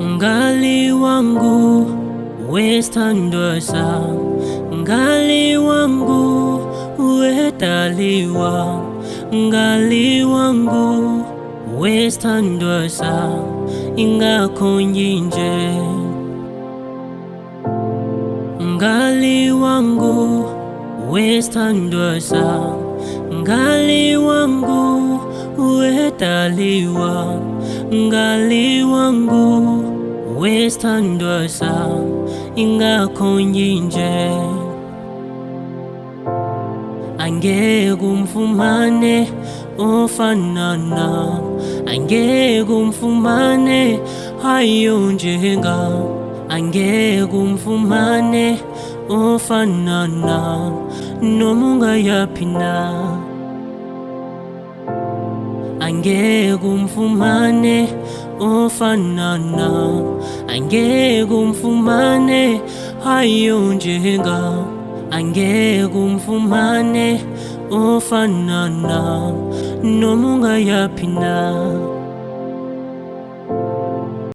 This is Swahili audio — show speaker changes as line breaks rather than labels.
Ngali wangu westandwasa, ngali wangu wetaliwa, ngali wangu westandwasa ingakonjinje, ngali wangu westandwasa, ngali wangu wetaliwa, ngali wangu westandwasa ingakonjinje. Angegumfumane ofanana, angegumfumane hayonjenga, angegumfumane ofanana nomunga yapina, angegumfumane ofanana, angegumfumane hayonjenga, angegumfumane ofanana nomunga yapina.